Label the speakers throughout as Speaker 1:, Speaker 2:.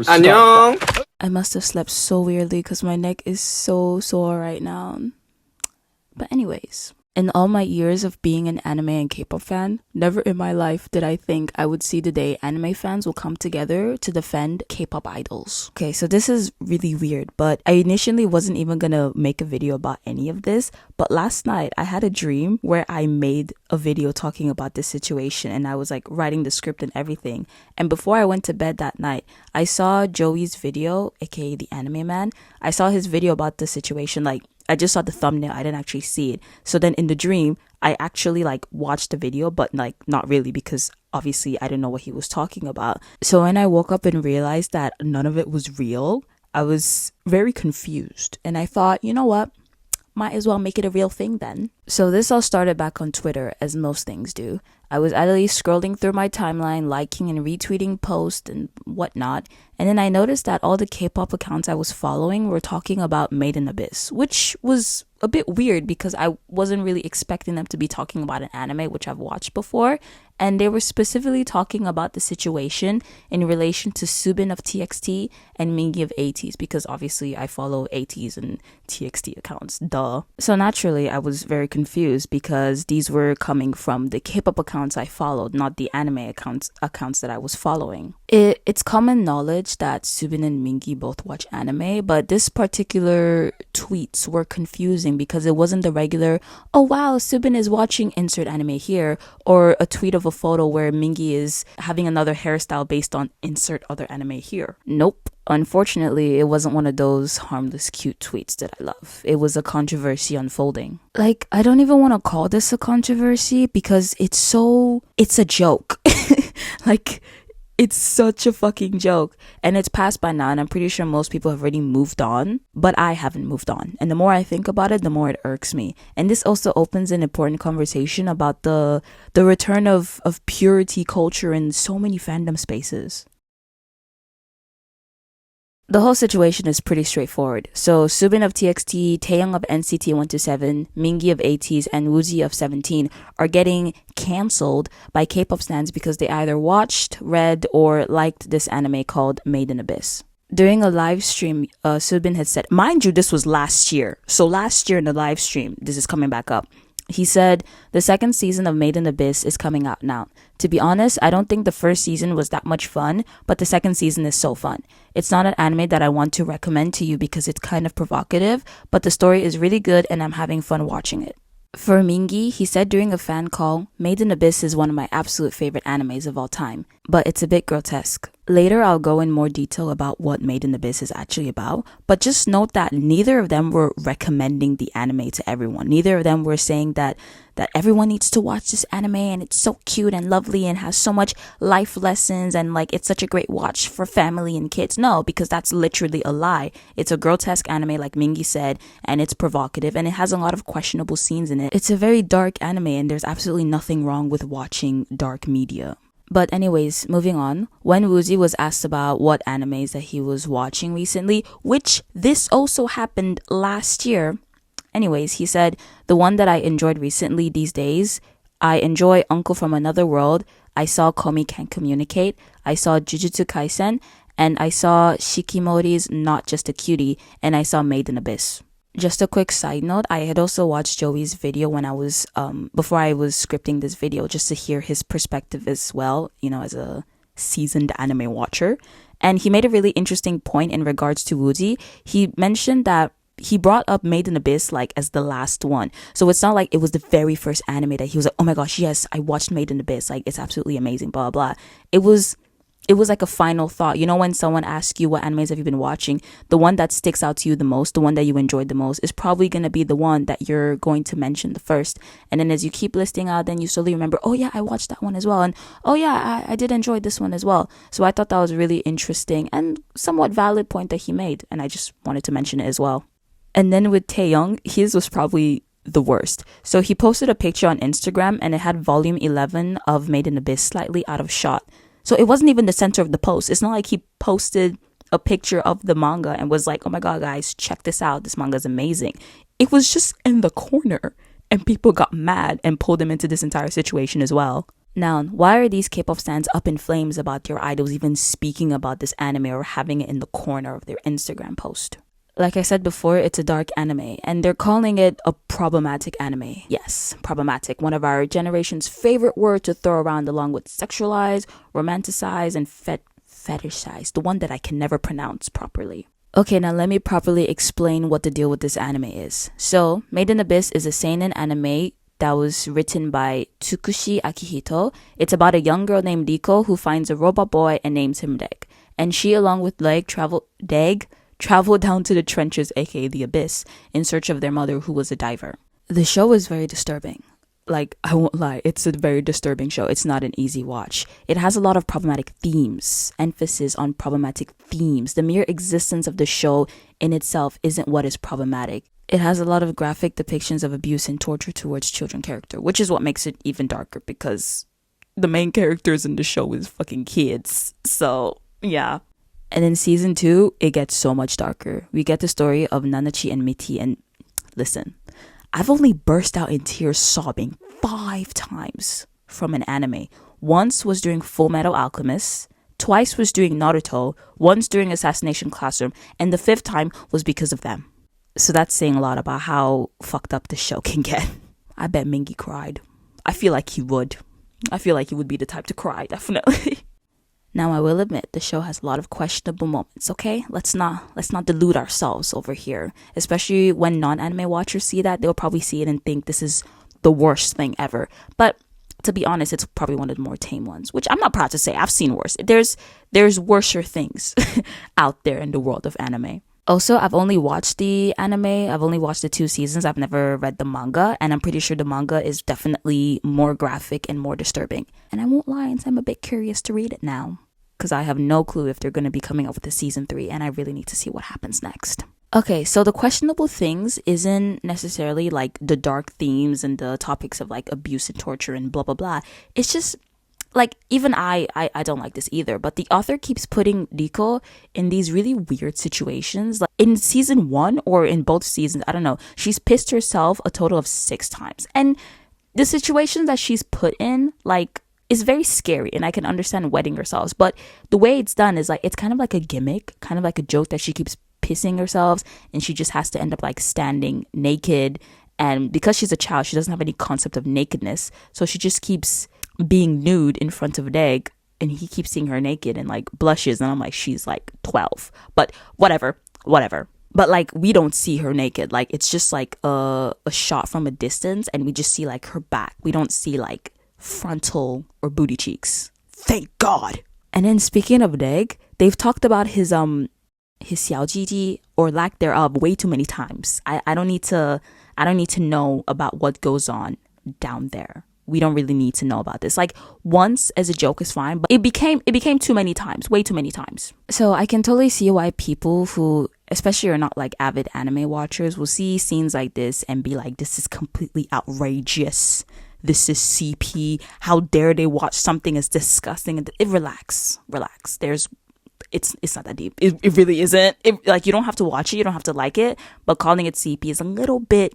Speaker 1: 안녕.
Speaker 2: I must have slept so weirdly because my neck is so sore right now. But anyways, in all my years of being an anime and K-pop fan, never in my life did I think I would see the day anime fans will come together to defend K-pop idols. Okay, so this is really weird, but I initially wasn't even gonna make a video about any of this, but last night I had a dream where I made a video talking about this situation and I was like writing the script and everything. And before I went to bed that night, I saw Joey's video, aka the anime man. I saw his video about the situation, like I just saw the thumbnail. I didn't actually see it. So then in the dream, I actually like watched the video, but like not really because obviously I didn't know what he was talking about. So when I woke up and realized that none of it was real, I was very confused. And I thought, you know what? Might as well make it a real thing then. So this all started back on Twitter, as most things do. I was idly scrolling through my timeline, liking and retweeting posts and whatnot, and then I noticed that all the K-pop accounts I was following were talking about Made in Abyss, which was a bit weird because I wasn't really expecting them to be talking about an anime which I've watched before, and they were specifically talking about the situation in relation to Subin of TXT and Mingi of ATEEZ, because obviously I follow ATEEZ and TXT accounts, duh. So naturally I was very confused because these were coming from the K-pop accounts I followed, not the anime accounts that I was following. It's common knowledge that Subin and Mingi both watch anime, but this particular tweets were confusing because it wasn't the regular, oh wow, Subin is watching insert anime here, or a tweet of a photo where Mingi is having another hairstyle based on insert other anime here. Nope. Unfortunately, it wasn't one of those harmless, cute tweets that I love. It was a controversy unfolding. Like, I don't even want to call this a controversy because it's a joke. Like, it's such a fucking joke. And it's passed by now, and I'm pretty sure most people have already moved on, but I haven't moved on. And the more I think about it, the more it irks me. And this also opens an important conversation about the return of purity culture in so many fandom spaces. The whole situation is pretty straightforward. So Subin of TXT, Taeyong of NCT 127, Mingi of ATEEZ, and Woozi of 17 are getting cancelled by K-pop stans because they either watched, read, or liked this anime called Made in Abyss. During a live stream, Subin had said, mind you, this was last year. So last year in the live stream, this is coming back up. He said, the second season of Made in Abyss is coming out now. To be honest, I don't think the first season was that much fun, but the second season is so fun. It's not an anime that I want to recommend to you because it's kind of provocative, but the story is really good and I'm having fun watching it. For Mingi, he said during a fan call, Made in Abyss is one of my absolute favorite animes of all time, but it's a bit grotesque. Later, I'll go in more detail about what Made in Abyss is actually about, but just note that neither of them were recommending the anime to everyone. Neither of them were saying that everyone needs to watch this anime and it's so cute and lovely and has so much life lessons and like it's such a great watch for family and kids. No, because that's literally a lie. It's a grotesque anime like Mingi said, and it's provocative and it has a lot of questionable scenes in it. It's a very dark anime and there's absolutely nothing wrong with watching dark media. But anyways, moving on, when Woozi was asked about what animes that he was watching recently, which this also happened last year, anyways, he said, the one that I enjoyed recently these days, I enjoy Uncle from Another World, I saw Komi Can't Communicate, I saw Jujutsu Kaisen, and I saw Shikimori's Not Just a Cutie, and I saw Made in Abyss. Just a quick side note, I had also watched Joey's video when I was, before I was scripting this video, just to hear his perspective as well, you know, as a seasoned anime watcher. And he made a really interesting point in regards to Woozi. He mentioned that he brought up Made in Abyss like as the last one. So it's not like it was the very first anime that he was like, oh my gosh, yes, I watched Made in Abyss. Like, it's absolutely amazing, blah, blah. It was like a final thought. You know, when someone asks you what animes have you been watching, the one that sticks out to you the most, the one that you enjoyed the most, is probably going to be the one that you're going to mention the first. And then as you keep listing out, then you slowly remember, oh yeah, I watched that one as well. And oh yeah, I did enjoy this one as well. So I thought that was really interesting and somewhat valid point that he made. And I just wanted to mention it as well. And then with Taeyong, his was probably the worst. So he posted a picture on Instagram and it had volume 11 of Made in Abyss slightly out of shot. So it wasn't even the center of the post. It's not like he posted a picture of the manga and was like, oh my god, guys, check this out. This manga is amazing. It was just in the corner and people got mad and pulled him into this entire situation as well. Now, why are these K-pop stans up in flames about your idols even speaking about this anime or having it in the corner of their Instagram post? Like I said before, it's a dark anime, and they're calling it a problematic anime. Yes, problematic, one of our generation's favorite words to throw around along with sexualize, romanticize, and fetishize, the one that I can never pronounce properly. Okay, now let me properly explain what the deal with this anime is. So, Made in Abyss is a seinen anime that was written by Tsukushi Akihito. It's about a young girl named Riko who finds a robot boy and names him Deg. And she, along with Deg, travel down to the trenches, aka the abyss, in search of their mother who was a diver. The show is very disturbing. Like, I won't lie, it's a very disturbing show. It's not an easy watch. It has a lot of problematic themes, emphasis on problematic themes. The mere existence of the show in itself isn't what is problematic. It has a lot of graphic depictions of abuse and torture towards children character, which is what makes it even darker because the main characters in the show is fucking kids. So, yeah. And in season 2, it gets so much darker. We get the story of Nanachi and Miti, and listen, I've only burst out in tears sobbing 5 times from an anime. Once was during Full Metal Alchemist, twice was during Naruto, once during Assassination Classroom, and the 5th time was because of them. So that's saying a lot about how fucked up the show can get. I bet Mingi cried. I feel like he would. I feel like he would be the type to cry, definitely. Now, I will admit the show has a lot of questionable moments, okay? Let's not delude ourselves over here. Especially when non-anime watchers see that, they'll probably see it and think this is the worst thing ever. But to be honest, it's probably one of the more tame ones, which I'm not proud to say. I've seen worse. There's worser things out there in the world of anime. Also, I've only watched the anime. I've only watched the 2 seasons. I've never read the manga, and I'm pretty sure the manga is definitely more graphic and more disturbing. And I won't lie and say I'm a bit curious to read it now, because I have no clue if they're going to be coming up with a season 3, and I really need to see what happens next. Okay, so the questionable things isn't necessarily like the dark themes and the topics of like abuse and torture and blah, blah, blah. It's just like, even I don't like this either, but the author keeps putting Riko in these really weird situations. Like in season 1 or in both seasons, I don't know, she's pissed herself a total of 6 times. And the situations that she's put in, like, is very scary, and I can understand wetting herself. But the way it's done is like, it's kind of like a gimmick, kind of like a joke that she keeps pissing herself and she just has to end up like standing naked. And because she's a child, she doesn't have any concept of nakedness. So she just keeps being nude in front of Deg, and he keeps seeing her naked and like blushes, and I'm like, she's like 12, but whatever. But like, we don't see her naked. Like, it's just like a shot from a distance, and we just see like her back. We don't see like frontal or booty cheeks, thank God. And then speaking of Deg, they've talked about his xiaojiji or lack thereof way too many times. I don't need to know about what goes on down there. We don't really need to know about this. Like, once as a joke is fine, but it became too many times, way too many times. So I can totally see why people who, especially are not like avid anime watchers, will see scenes like this and be like, this is completely outrageous. This is CP. How dare they watch something as disgusting? And relax. It's not that deep. It really isn't. Like, you don't have to watch it, you don't have to like it, but calling it CP is a little bit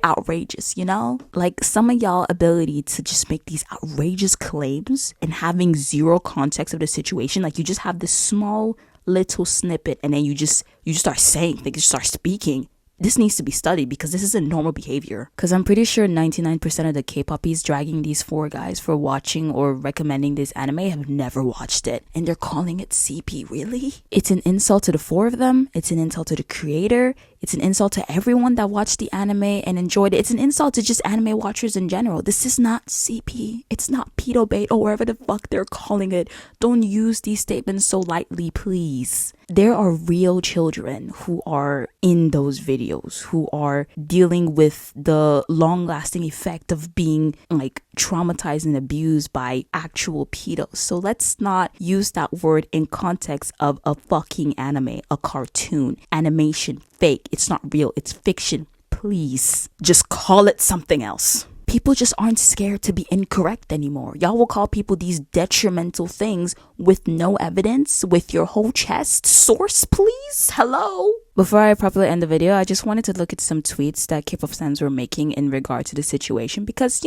Speaker 2: outrageous, you know? Like, some of y'all ability to just make these outrageous claims and having zero context of the situation, like, you just have this small little snippet and then you just start saying things, you start speaking. This needs to be studied because this isn't normal behavior. Because I'm pretty sure 99% of the K-poppies dragging these 4 guys for watching or recommending this anime have never watched it. And they're calling it CP, really? It's an insult to the 4 of them. It's an insult to the creator. It's an insult to everyone that watched the anime and enjoyed it. It's an insult to just anime watchers in general. This is not CP. It's not pedo bait or whatever the fuck they're calling it. Don't use these statements so lightly, please. There are real children who are in those videos, who are dealing with the long-lasting effect of being like traumatized and abused by actual pedos. So let's not use that word in context of a fucking anime, a cartoon, animation, fake. It's not real. It's fiction. Please just call it something else. People just aren't scared to be incorrect anymore. Y'all will call people these detrimental things with no evidence, with your whole chest. Source, please? Hello? Before I properly end the video, I just wanted to look at some tweets that K-pop fans were making in regard to the situation because,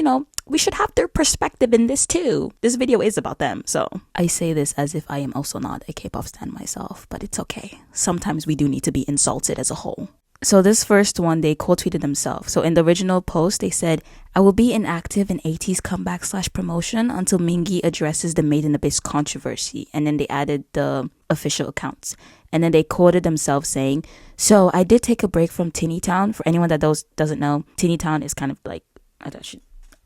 Speaker 2: we should have their perspective in this too. This video is about them, so. I say this as if I am also not a K-pop stan myself, but it's okay. Sometimes we do need to be insulted as a whole. So this first one, they quote tweeted themselves. So in the original post, they said, I will be inactive in ATEEZ comeback/promotion until Mingi addresses the Made in Abyss controversy. And then they added the official accounts. And then they quoted themselves saying, so I did take a break from Tiny Town. For anyone that doesn't know, Tiny Town is kind of like,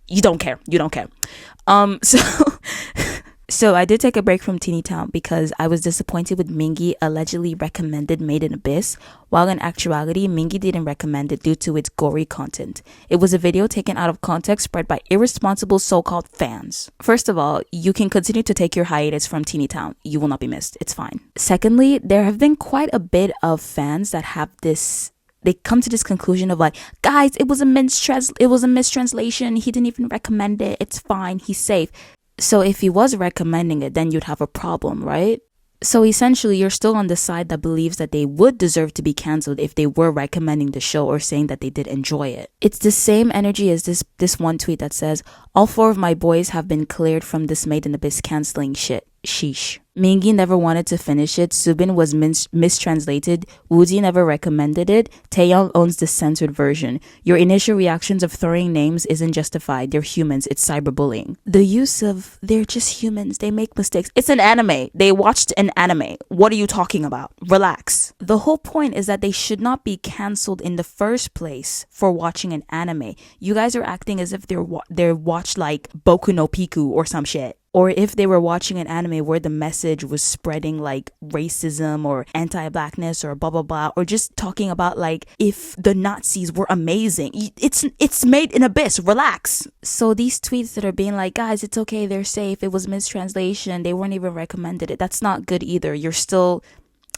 Speaker 2: you don't care. So I did take a break from Teeny Town because I was disappointed with Mingi allegedly recommended Made in Abyss, while in actuality, Mingi didn't recommend it due to its gory content. It was a video taken out of context spread by irresponsible so-called fans. First of all, you can continue to take your hiatus from Teeny Town. You will not be missed. It's fine. Secondly, there have been quite a bit of fans that have this... They come to this conclusion of like, guys, it was a mistranslation. He didn't even recommend it. It's fine. He's safe. So if he was recommending it, then you'd have a problem, right? So essentially, you're still on the side that believes that they would deserve to be cancelled if they were recommending the show or saying that they did enjoy it. It's the same energy as this one tweet that says, all 4 of my boys have been cleared from this Made in Abyss cancelling shit. Sheesh. Mingi never wanted to finish it. Subin was mistranslated. Woozi never recommended it. Taeyong owns the censored version. Your initial reactions of throwing names isn't justified. They're humans. It's cyberbullying. The use of they're just humans. They make mistakes. It's an anime. They watched an anime. What are you talking about? Relax. The whole point is that they should not be cancelled in the first place for watching an anime. You guys are acting as if they're watched like Boku no Pico or some shit. Or if they were watching an anime where the message was spreading like racism or anti-blackness or blah blah blah, or just talking about like if the Nazis were amazing. It's Made in Abyss. Relax. So these tweets that are being like, guys, it's okay, they're safe, it was mistranslation, they weren't even recommended it. That's not good either. You're still,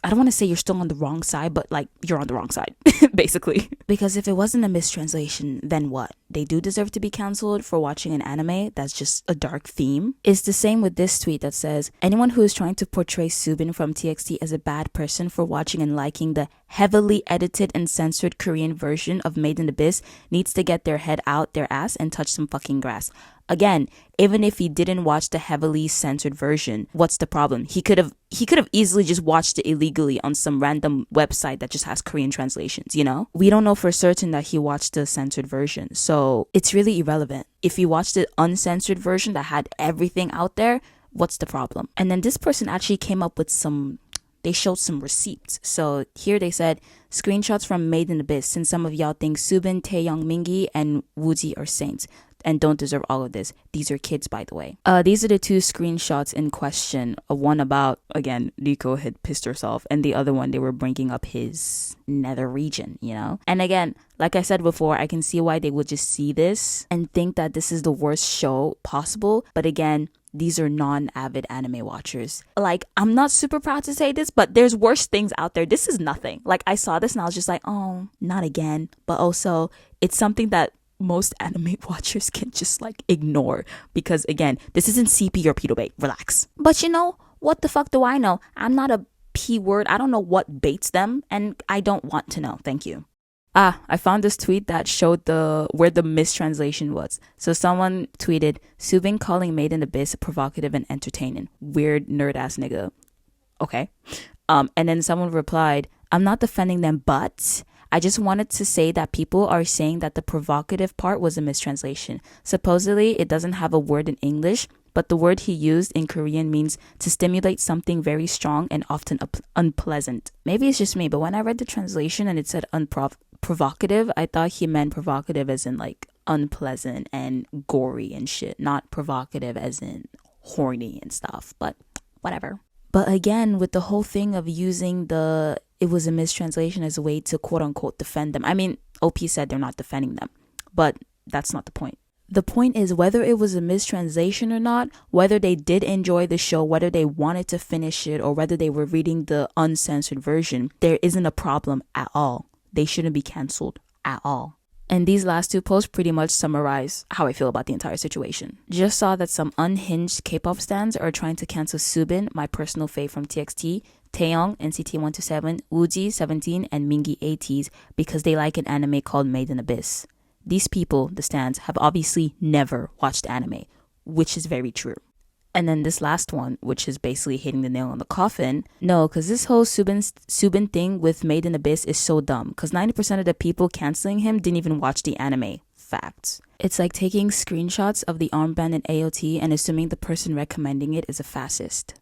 Speaker 2: I don't want to say you're still on the wrong side, but like you're on the wrong side, basically. Because if it wasn't a mistranslation, then what? They do deserve to be cancelled for watching an anime that's just a dark theme. It's the same with this tweet that says, anyone who is trying to portray Subin from TXT as a bad person for watching and liking the heavily edited and censored Korean version of Made in Abyss needs to get their head out their ass and touch some fucking grass. Again, even if he didn't watch the heavily censored version, what's the problem? He could have easily just watched it illegally on some random website that just has Korean translations, you know? We don't know for certain that he watched the censored version, so it's really irrelevant. If he watched the uncensored version that had everything out there, what's the problem? And then this person actually came up with they showed some receipts. So here they said, screenshots from Made in Abyss, since some of y'all think Subin, Taeyong, Mingi, and Woozi are saints and don't deserve all of this. These are kids, by the way. These are the 2 screenshots in question. One about, again, Rico had pissed herself, and the other one, they were bringing up his nether region, you know? And again, like I said before, I can see why they would just see this and think that this is the worst show possible. But again, these are non-avid anime watchers. Like, I'm not super proud to say this, but there's worse things out there. This is nothing. Like, I saw this and I was just like, oh, not again. But also, it's something that most anime watchers can just like ignore because again, this isn't CP or pedo bait. Relax. But you know, what the fuck do I know? I'm not a P word. I don't know what baits them and I don't want to know. Thank you. I found this tweet that showed where the mistranslation was. So someone tweeted, Subin calling Made in Abyss provocative and entertaining. Weird nerd ass nigga. Okay. And then someone replied, I'm not defending them, but I just wanted to say that people are saying that the provocative part was a mistranslation. Supposedly, it doesn't have a word in English, but the word he used in Korean means to stimulate something very strong and often unpleasant. Maybe it's just me, but when I read the translation and it said provocative, I thought he meant provocative as in like unpleasant and gory and shit, not provocative as in horny and stuff, but whatever. But again, with the whole thing of using it was a mistranslation as a way to quote unquote defend them. I mean, OP said they're not defending them, but that's not the point. The point is whether it was a mistranslation or not, whether they did enjoy the show, whether they wanted to finish it, or whether they were reading the uncensored version, there isn't a problem at all. They shouldn't be cancelled at all. And these last two posts pretty much summarize how I feel about the entire situation. Just saw that some unhinged K-pop stans are trying to cancel Subin, my personal fave from TXT, Taeyong, NCT 127, Woozi, 17, and Mingi, ATEEZ, because they like an anime called Made in Abyss. These people, the stans, have obviously never watched anime, which is very true. And then this last one, which is basically hitting the nail on the coffin. No, because this whole Subin thing with Made in Abyss is so dumb. Because 90% of the people canceling him didn't even watch the anime. Facts. It's like taking screenshots of the armband in AOT and assuming the person recommending it is a fascist.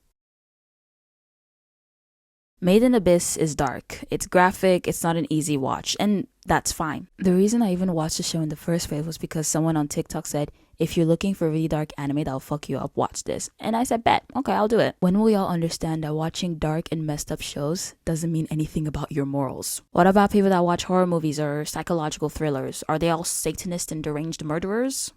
Speaker 2: Made in Abyss is dark. It's graphic, it's not an easy watch, and that's fine. The reason I even watched the show in the first place was because someone on TikTok said, if you're looking for really dark anime that'll fuck you up, watch this. And I said, bet, okay, I'll do it. When will y'all understand that watching dark and messed up shows doesn't mean anything about your morals? What about people that watch horror movies or psychological thrillers? Are they all Satanist and deranged murderers?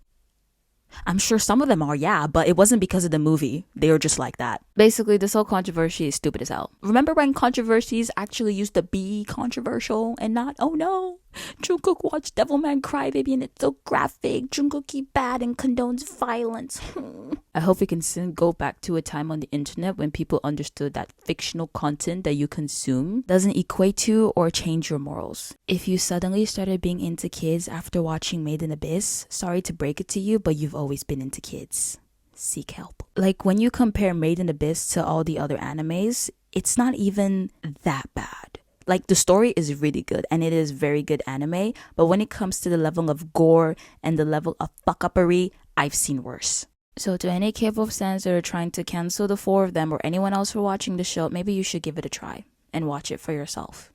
Speaker 2: I'm sure some of them are, yeah, but it wasn't because of the movie. They were just like that. Basically, this whole controversy is stupid as hell. Remember when controversies actually used to be controversial and not, oh no, Jungkook watched Devilman Crybaby and it's so graphic, Jungkook bad and condones violence. I hope we can soon go back to a time on the internet when people understood that fictional content that you consume doesn't equate to or change your morals. If you suddenly started being into kids after watching Made in Abyss, sorry to break it to you, but you've always been into kids. Seek help. Like when you compare Made in Abyss to all the other animes, it's not even that bad. Like the story is really good and it is very good anime, but when it comes to the level of gore and the level of fuck-uppery, I've seen worse. So to any K-pop fans that are trying to cancel the four of them or anyone else for watching the show, maybe you should give it a try and watch it for yourself.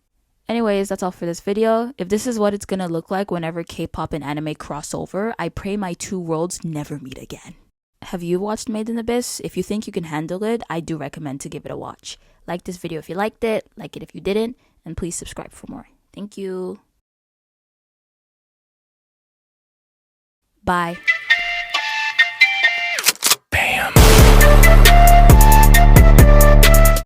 Speaker 2: Anyways, that's all for this video. If this is what it's gonna look like whenever K-pop and anime cross over, I pray my two worlds never meet again. Have you watched Made in Abyss? If you think you can handle it, I do recommend to give it a watch. Like this video if you liked it, like it if you didn't, and please subscribe for more. Thank you. Bye.